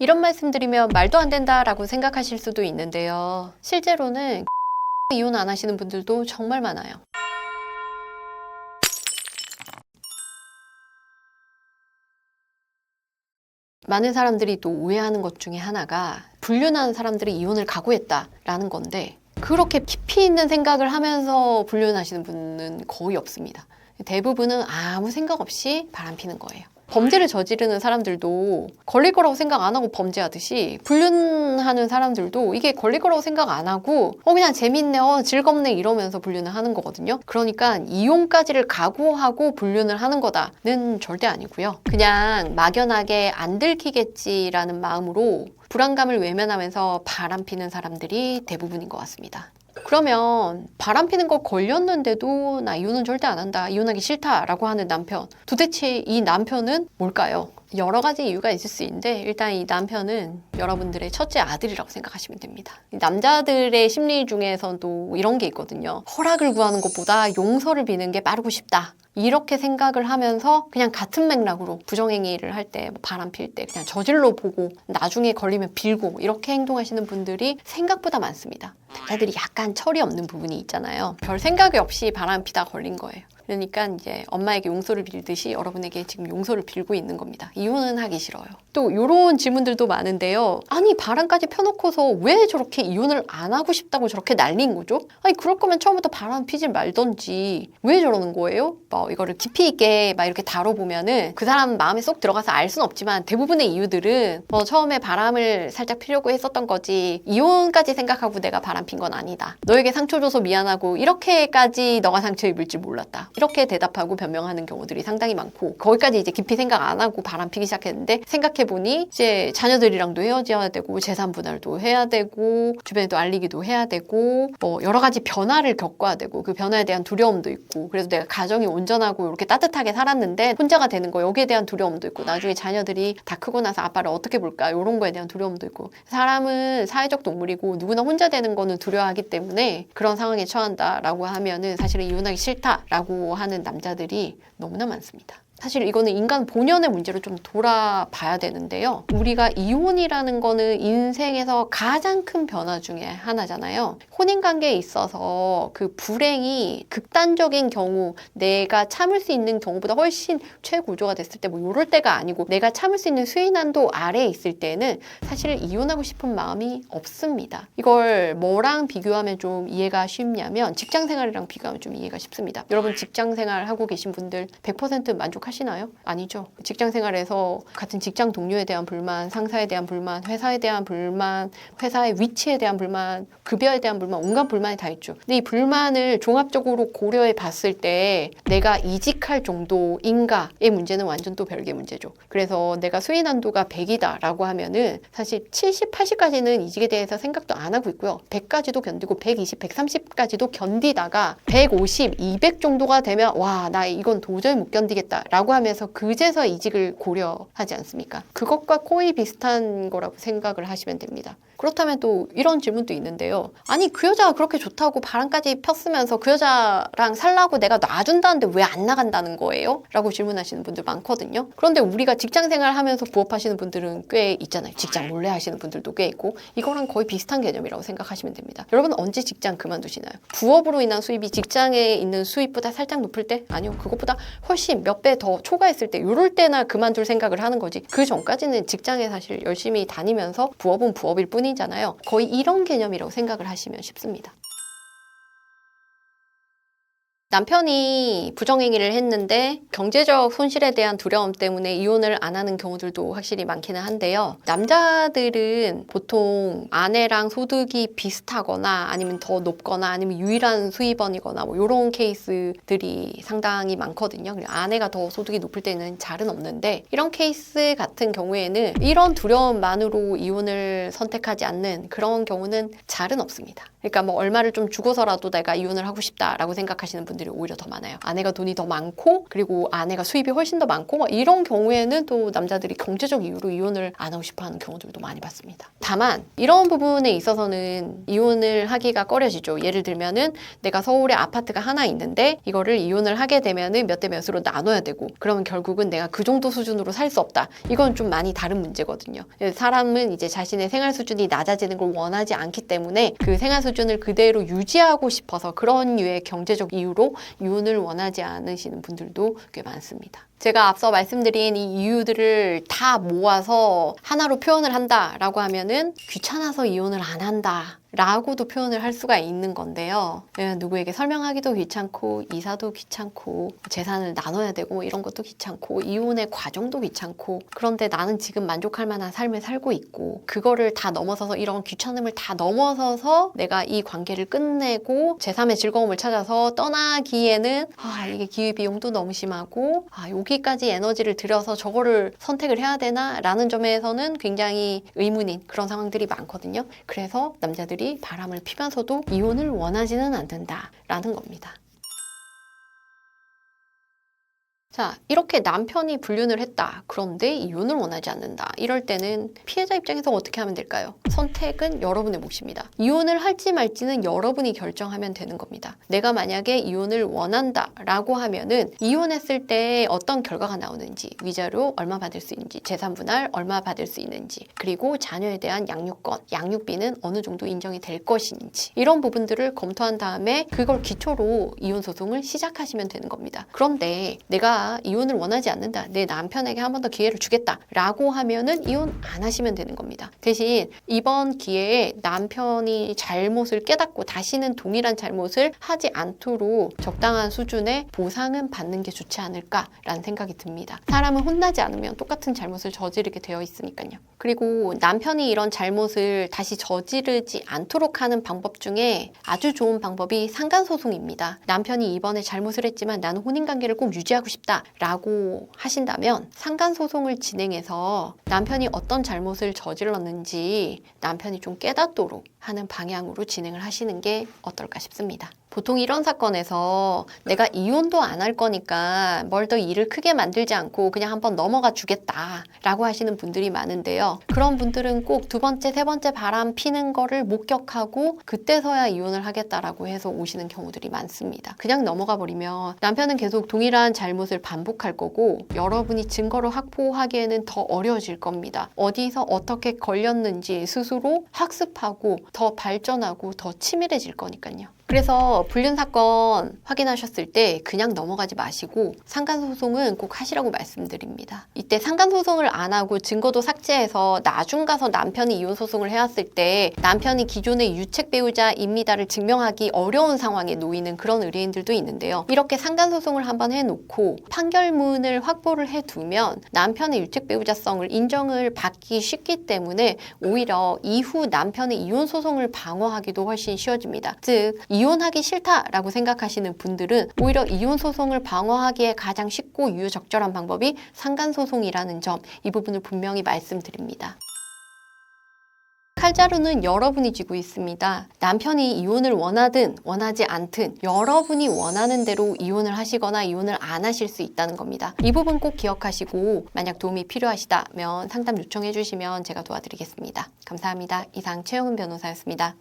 이런 말씀드리면 말도 안 된다라고 생각하실 수도 있는데요. 실제로는 이혼 안 하시는 분들도 정말 많아요. 많은 사람들이 또 오해하는 것 중에 하나가 불륜하는 사람들이 이혼을 각오했다라는 건데, 그렇게 깊이 있는 생각을 하면서 불륜하시는 분은 거의 없습니다. 대부분은 아무 생각 없이 바람피는 거예요. 범죄를 저지르는 사람들도 걸릴 거라고 생각 안 하고 범죄하듯이, 불륜하는 사람들도 이게 걸릴 거라고 생각 안 하고 그냥 재밌네, 즐겁네 이러면서 불륜을 하는 거거든요. 그러니까 이혼까지를 각오하고 불륜을 하는 거다는 절대 아니고요. 그냥 막연하게 안 들키겠지라는 마음으로 불안감을 외면하면서 바람피는 사람들이 대부분인 것 같습니다. 그러면 바람피는 거 걸렸는데도 나 이혼은 절대 안 한다, 이혼하기 싫다라고 하는 남편, 도대체 이 남편은 뭘까요? 여러 가지 이유가 있을 수 있는데, 일단 이 남편은 여러분들의 첫째 아들이라고 생각하시면 됩니다. 남자들의 심리 중에서도 이런 게 있거든요. 허락을 구하는 것보다 용서를 비는 게 빠르고 쉽다, 이렇게 생각을 하면서 그냥 같은 맥락으로 부정행위를 할 때, 바람필 때 그냥 저질러 보고 나중에 걸리면 빌고 이렇게 행동하시는 분들이 생각보다 많습니다. 남자들이 약간 철이 없는 부분이 있잖아요. 별 생각이 없이 바람피다 걸린 거예요. 그러니까 이제 엄마에게 용서를 빌듯이 여러분에게 지금 용서를 빌고 있는 겁니다. 이혼은 하기 싫어요. 또 이런 질문들도 많은데요. 아니, 바람까지 펴놓고서 왜 저렇게 이혼을 안 하고 싶다고 저렇게 난리인 거죠? 아니, 그럴 거면 처음부터 바람 피지 말던지 왜 저러는 거예요? 이거를 깊이 있게 이렇게 다뤄보면은 그 사람 마음에 쏙 들어가서 알 수는 없지만, 대부분의 이유들은 처음에 바람을 살짝 피려고 했었던 거지, 이혼까지 생각하고 내가 바람 핀 건 아니다, 너에게 상처 줘서 미안하고 이렇게까지 너가 상처 입을 줄 몰랐다, 이렇게 대답하고 변명하는 경우들이 상당히 많고, 거기까지 이제 깊이 생각 안 하고 바람피기 시작했는데, 생각해보니 이제 자녀들이랑도 헤어져야 되고 재산 분할도 해야 되고 주변에도 알리기도 해야 되고 여러 가지 변화를 겪어야 되고, 그 변화에 대한 두려움도 있고, 그래서 내가 가정이 온전하고 이렇게 따뜻하게 살았는데 혼자가 되는 거, 여기에 대한 두려움도 있고, 나중에 자녀들이 다 크고 나서 아빠를 어떻게 볼까, 이런 거에 대한 두려움도 있고, 사람은 사회적 동물이고 누구나 혼자 되는 거는 두려워하기 때문에 그런 상황에 처한다라고 하면은 사실은 이혼하기 싫다라고 하는 남자들이 너무나 많습니다. 사실 이거는 인간 본연의 문제로 좀 돌아봐야 되는데요. 우리가 이혼이라는 거는 인생에서 가장 큰 변화 중에 하나잖아요. 혼인관계에 있어서 그 불행이 극단적인 경우, 내가 참을 수 있는 경우보다 훨씬 최고조가 됐을 때 이럴 때가 아니고, 내가 참을 수 있는 수위난도 아래에 있을 때는 사실 이혼하고 싶은 마음이 없습니다. 이걸 뭐랑 비교하면 좀 이해가 쉽냐면, 직장생활이랑 비교하면 좀 이해가 쉽습니다. 여러분, 직장생활 하고 계신 분들 100% 만족하시나요? 아니죠. 직장 생활에서 같은 직장 동료에 대한 불만, 상사에 대한 불만, 회사에 대한 불만, 회사의 위치에 대한 불만, 급여에 대한 불만, 온갖 불만이 다 있죠. 근데 이 불만을 종합적으로 고려해 봤을 때 내가 이직할 정도인가의 문제는 완전 또 별개 문제죠. 그래서 내가 수위 난도가 100이다 라고 하면은 사실 70, 80까지는 이직에 대해서 생각도 안 하고 있고요. 100까지도 견디고 120, 130까지도 견디다가 150, 200 정도가 되면 와, 나 이건 도저히 못 견디겠다 라고 하면서 그제서 이직을 고려하지 않습니까? 그것과 거의 비슷한 거라고 생각을 하시면 됩니다. 그렇다면 또 이런 질문도 있는데요. 아니, 그 여자가 그렇게 좋다고 바람까지 폈으면서 그 여자랑 살라고 내가 놔준다는데 왜 안 나간다는 거예요? 라고 질문하시는 분들 많거든요. 그런데 우리가 직장생활 하면서 부업하시는 분들은 꽤 있잖아요. 직장 몰래 하시는 분들도 꽤 있고, 이거랑 거의 비슷한 개념이라고 생각하시면 됩니다. 여러분, 언제 직장 그만두시나요? 부업으로 인한 수입이 직장에 있는 수입보다 살짝 높을 때? 아니요, 그것보다 훨씬 몇 배 더 초과했을 때, 이럴 때나 그만둘 생각을 하는 거지, 그 전까지는 직장에 사실 열심히 다니면서 부업은 부업일 뿐이잖아요. 거의 이런 개념이라고 생각을 하시면 쉽습니다. 남편이 부정행위를 했는데 경제적 손실에 대한 두려움 때문에 이혼을 안 하는 경우들도 확실히 많기는 한데요. 남자들은 보통 아내랑 소득이 비슷하거나 아니면 더 높거나 아니면 유일한 수입원이거나 이런 케이스들이 상당히 많거든요. 아내가 더 소득이 높을 때는 잘은 없는데, 이런 케이스 같은 경우에는 이런 두려움만으로 이혼을 선택하지 않는 그런 경우는 잘은 없습니다. 그러니까 얼마를 좀 주고서라도 내가 이혼을 하고 싶다라고 생각하시는 분들 분들이 오히려 더 많아요. 아내가 돈이 더 많고 그리고 아내가 수입이 훨씬 더 많고 막 이런 경우에는 또 남자들이 경제적 이유로 이혼을 안 하고 싶어 하는 경우들도 많이 봤습니다. 다만 이런 부분에 있어서는 이혼을 하기가 꺼려지죠. 예를 들면은 내가 서울에 아파트가 하나 있는데 이거를 이혼을 하게 되면은 몇 대 몇으로 나눠야 되고 그러면 결국은 내가 그 정도 수준으로 살 수 없다. 이건 좀 많이 다른 문제거든요. 사람은 이제 자신의 생활 수준이 낮아지는 걸 원하지 않기 때문에 그 생활 수준을 그대로 유지하고 싶어서 그런 류의 경제적 이유로 이혼을 원하지 않으시는 분들도 꽤 많습니다. 제가 앞서 말씀드린 이 이유들을 다 모아서 하나로 표현을 한다라고 하면은 귀찮아서 이혼을 안 한다. 라고도 표현을 할 수가 있는 건데요. 누구에게 설명하기도 귀찮고 이사도 귀찮고 재산을 나눠야 되고 이런 것도 귀찮고 이혼의 과정도 귀찮고 그런데 나는 지금 만족할 만한 삶을 살고 있고 그거를 다 넘어서서 이런 귀찮음을 다 넘어서서 내가 이 관계를 끝내고 제3의 즐거움을 찾아서 떠나기에는 이게 기회비용도 너무 심하고 여기까지 에너지를 들여서 저거를 선택을 해야 되나? 라는 점에서는 굉장히 의문인 그런 상황들이 많거든요. 그래서 남자들이 바람을 피면서도 이혼을 원하지는 않는다라는 겁니다. 자, 이렇게 남편이 불륜을 했다. 그런데 이혼을 원하지 않는다. 이럴 때는 피해자 입장에서 어떻게 하면 될까요? 선택은 여러분의 몫입니다. 이혼을 할지 말지는 여러분이 결정하면 되는 겁니다. 내가 만약에 이혼을 원한다 라고 하면은 이혼했을 때 어떤 결과가 나오는지, 위자료 얼마 받을 수 있는지, 재산 분할 얼마 받을 수 있는지, 그리고 자녀에 대한 양육권, 양육비는 어느 정도 인정이 될 것인지 이런 부분들을 검토한 다음에 그걸 기초로 이혼 소송을 시작하시면 되는 겁니다. 그런데 내가 이혼을 원하지 않는다. 내 남편에게 한 번 더 기회를 주겠다. 라고 하면은 이혼 안 하시면 되는 겁니다. 대신 이번 기회에 남편이 잘못을 깨닫고 다시는 동일한 잘못을 하지 않도록 적당한 수준의 보상은 받는 게 좋지 않을까라는 생각이 듭니다. 사람은 혼나지 않으면 똑같은 잘못을 저지르게 되어 있으니까요. 그리고 남편이 이런 잘못을 다시 저지르지 않도록 하는 방법 중에 아주 좋은 방법이 상간소송입니다. 남편이 이번에 잘못을 했지만 나는 혼인관계를 꼭 유지하고 싶다. 라고 하신다면 상간소송을 진행해서 남편이 어떤 잘못을 저질렀는지 남편이 좀 깨닫도록 하는 방향으로 진행을 하시는 게 어떨까 싶습니다. 보통 이런 사건에서 내가 이혼도 안 할 거니까 뭘 더 일을 크게 만들지 않고 그냥 한번 넘어가 주겠다 라고 하시는 분들이 많은데요. 그런 분들은 꼭 두 번째, 세 번째 바람 피는 거를 목격하고 그때서야 이혼을 하겠다라고 해서 오시는 경우들이 많습니다. 그냥 넘어가 버리면 남편은 계속 동일한 잘못을 반복할 거고 여러분이 증거를 확보하기에는 더 어려워질 겁니다. 어디서 어떻게 걸렸는지 스스로 학습하고 더 발전하고 더 치밀해질 거니까요. 그래서 불륜 사건 확인하셨을 때 그냥 넘어가지 마시고 상간소송은 꼭 하시라고 말씀드립니다. 이때 상간소송을 안 하고 증거도 삭제해서 나중 가서 남편이 이혼소송을 해왔을 때 남편이 기존의 유책 배우자입니다를 증명하기 어려운 상황에 놓이는 그런 의뢰인들도 있는데요. 이렇게 상간소송을 한번 해놓고 판결문을 확보를 해두면 남편의 유책 배우자성을 인정을 받기 쉽기 때문에 오히려 이후 남편의 이혼소송을 방어하기도 훨씬 쉬워집니다. 즉 이혼하기 싫다라고 생각하시는 분들은 오히려 이혼 소송을 방어하기에 가장 쉽고 유효적절한 방법이 상간소송이라는 점, 이 부분을 분명히 말씀드립니다. 칼자루는 여러분이 쥐고 있습니다. 남편이 이혼을 원하든 원하지 않든 여러분이 원하는 대로 이혼을 하시거나 이혼을 안 하실 수 있다는 겁니다. 이 부분 꼭 기억하시고 만약 도움이 필요하시다면 상담 요청해 주시면 제가 도와드리겠습니다. 감사합니다. 이상 최영은 변호사였습니다.